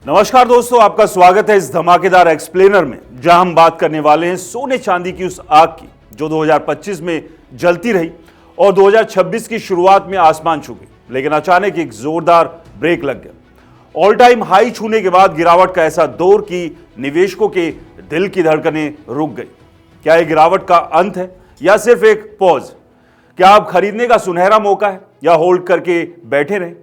नमस्कार दोस्तों, आपका स्वागत है इस धमाकेदार एक्सप्लेनर में, जहां हम बात करने वाले हैं सोने चांदी की उस आग की जो 2025 में जलती रही और 2026 की शुरुआत में आसमान छू गई, लेकिन अचानक एक जोरदार ब्रेक लग गया। ऑल टाइम हाई छूने के बाद गिरावट का ऐसा दौर कि निवेशकों के दिल की धड़कनें रुक गई। क्या यह गिरावट का अंत है या सिर्फ एक पॉज? क्या अब खरीदने का सुनहरा मौका है या होल्ड करके बैठे रहें?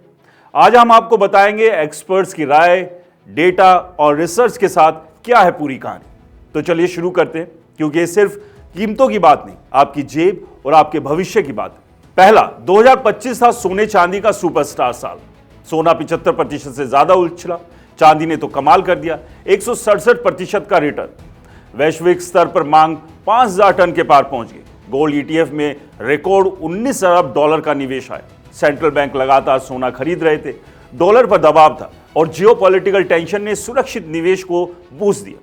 आज हम आपको बताएंगे एक्सपर्ट्स की राय, डेटा और रिसर्च के साथ क्या है पूरी कहानी। तो चलिए शुरू करते हैं, क्योंकि ये सिर्फ कीमतों की बात नहीं, आपकी जेब और आपके भविष्य की बात है। पहला 2025 था सोने चांदी का सुपरस्टार साल। सोना 75% से ज्यादा उछला, चांदी ने तो कमाल कर दिया, 167% का रिटर्न। वैश्विक स्तर पर मांग 5000 टन के पार पहुंच गई। गोल्ड ईटीएफ में रिकॉर्ड 19 अरब डॉलर का निवेश आया। सेंट्रल बैंक लगातार सोना खरीद रहे थे, डॉलर पर दबाव था और जियोपॉलिटिकल टेंशन ने सुरक्षित निवेश को बूस्ट दिया।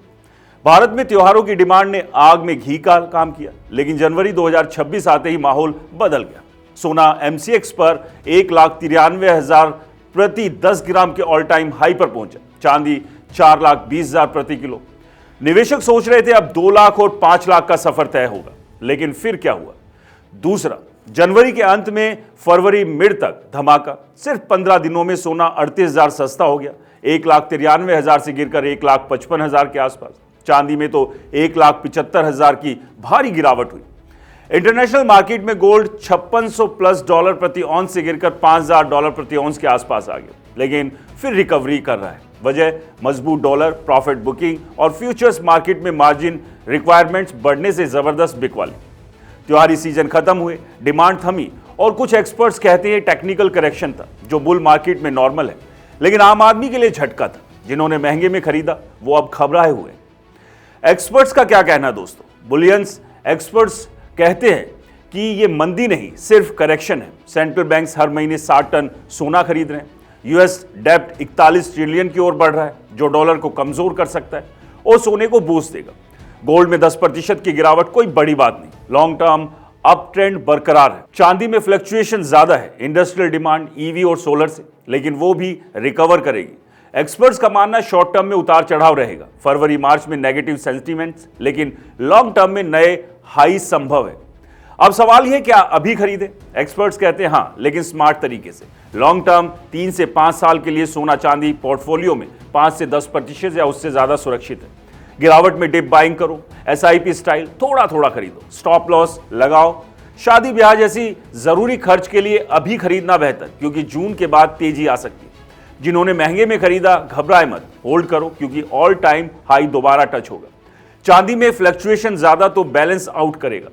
भारत में त्योहारों की डिमांड ने आग में घी का काम किया, लेकिन जनवरी 2026 आते ही माहौल बदल गया। सोना एमसीएक्स पर 1,93,000 प्रति 10 ग्राम के ऑल टाइम हाई पर पहुंचा। चांदी 4,20,000 प्रति किलो। निवेशक सोच रहे थे अब 2 लाख और 5 लाख का सफर तय होगा, लेकिन फिर क्या हुआ? दूसरा, जनवरी के अंत में फरवरी मिड तक धमाका। सिर्फ 15 दिनों में सोना 38,000 सस्ता हो गया, 1,93,000 से गिरकर 1,55,000 के आसपास। चांदी में तो 1,75,000 की भारी गिरावट हुई। इंटरनेशनल मार्केट में गोल्ड 5600 प्लस डॉलर प्रति ऑन्स से गिरकर 5,000 डॉलर प्रति ऑन्स के आसपास आ गया, लेकिन फिर रिकवरी कर रहा है। वजह मजबूत डॉलर, प्रॉफिट बुकिंग और फ्यूचर्स मार्केट में मार्जिन रिक्वायरमेंट्स बढ़ने से जबरदस्त बिकवाली। त्योहारी सीजन खत्म हुए, डिमांड थमी और कुछ एक्सपर्ट्स कहते हैं टेक्निकल करेक्शन था जो बुल मार्केट में नॉर्मल है, लेकिन आम आदमी के लिए झटका था। जिन्होंने महंगे में खरीदा वो अब घबराए हुए। एक्सपर्ट्स का क्या कहना दोस्तों? बुलियंस एक्सपर्ट्स कहते हैं कि ये मंदी नहीं, सिर्फ करेक्शन है। सेंट्रल बैंक्स हर महीने 60 टन सोना खरीद रहे हैं। यूएस डेब्ट 41 ट्रिलियन की ओर बढ़ रहा है, जो डॉलर को कमजोर कर सकता है और सोने को बूस्ट देगा। गोल्ड में 10% की गिरावट कोई बड़ी बात नहीं, लॉन्ग टर्म अप ट्रेंड बरकरार है। चांदी में फ्लक्चुएशन ज्यादा है, इंडस्ट्रियल डिमांड, ईवी और सोलर से, लेकिन वो भी रिकवर करेगी। एक्सपर्ट्स का मानना शॉर्ट टर्म में उतार चढ़ाव रहेगा, फरवरी मार्च में नेगेटिव सेंटिमेंट्स, लेकिन लॉन्ग टर्म में नए हाई संभव है। अब सवाल यह क्या अभी खरीदे? एक्सपर्ट्स कहते हैं हाँ, लेकिन स्मार्ट तरीके से। लॉन्ग टर्म 3 से 5 साल के लिए सोना चांदी पोर्टफोलियो में 5 से 10% या उससे ज्यादा सुरक्षित है। गिरावट में डिप बाइंग करो, एसआईपी स्टाइल थोड़ा थोड़ा खरीदो, स्टॉप लॉस लगाओ। शादी ब्याह जैसी जरूरी खर्च के लिए अभी खरीदना बेहतर, क्योंकि जून के बाद तेजी आ सकती है। जिन्होंने महंगे में खरीदा घबराए मत, होल्ड करो, क्योंकि ऑल टाइम हाई दोबारा टच होगा। चांदी में फ्लक्चुएशन ज्यादा तो बैलेंस आउट करेगा।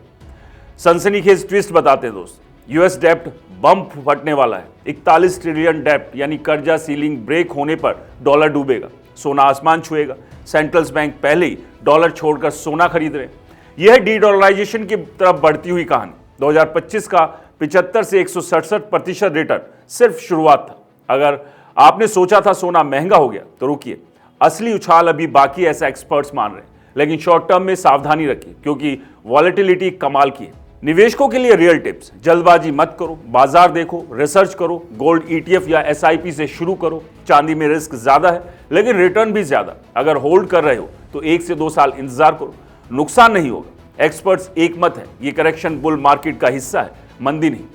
सनसनीखेज ट्विस्ट बताते हैं दोस्त, यूएस डेब्ट बम्प फटने वाला है। 41 ट्रिलियन डेब्ट यानी कर्जा सीलिंग ब्रेक होने पर डॉलर डूबेगा, सोना आसमान छुएगा। सेंट्रल बैंक पहले ही डॉलर छोड़कर सोना खरीद रहे हैं। यह डी डॉलराइजेशन की तरफ बढ़ती हुई कहानी। 2025 का 75 से 167% रिटर्न सिर्फ शुरुआत था। अगर आपने सोचा था सोना महंगा हो गया तो रुकिए, असली उछाल अभी बाकी, ऐसा एक्सपर्ट्स मान रहे हैं। लेकिन शॉर्ट टर्म में सावधानी रखिए, क्योंकि वॉलेटिलिटी कमाल की है। निवेशकों के लिए रियल टिप्स, जल्दबाजी मत करो, बाजार देखो, रिसर्च करो, गोल्ड ईटीएफ या एसआईपी से शुरू करो। चांदी में रिस्क ज्यादा है, लेकिन रिटर्न भी ज्यादा। अगर होल्ड कर रहे हो तो 1 से 2 साल इंतजार करो, नुकसान नहीं होगा। एक्सपर्ट्स एक मत है, ये करेक्शन बुल मार्केट का हिस्सा है, मंदी नहीं।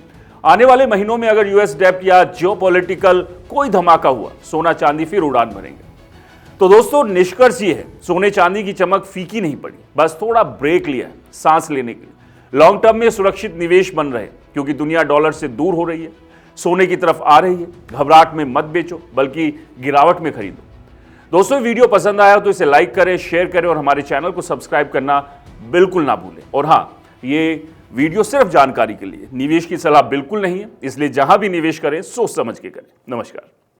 आने वाले महीनों में अगर यूएस डेब्ट या जियोपॉलिटिकल कोई धमाका हुआ, सोना चांदी फिर उड़ान भरेंगे। तो दोस्तों निष्कर्ष ये है, सोने चांदी की चमक फीकी नहीं पड़ी, बस थोड़ा ब्रेक लिया है सांस लेने के लिए। लॉन्ग टर्म में सुरक्षित निवेश बन रहे, क्योंकि दुनिया डॉलर से दूर हो रही है, सोने की तरफ आ रही है। घबराहट में मत बेचो, बल्कि गिरावट में खरीदो। दोस्तों वीडियो पसंद आया तो इसे लाइक करें, शेयर करें और हमारे चैनल को सब्सक्राइब करना बिल्कुल ना भूलें। और हाँ, ये वीडियो सिर्फ जानकारी के लिए, निवेश की सलाह बिल्कुल नहीं है, इसलिए जहां भी निवेश करें सोच समझ के करें। नमस्कार।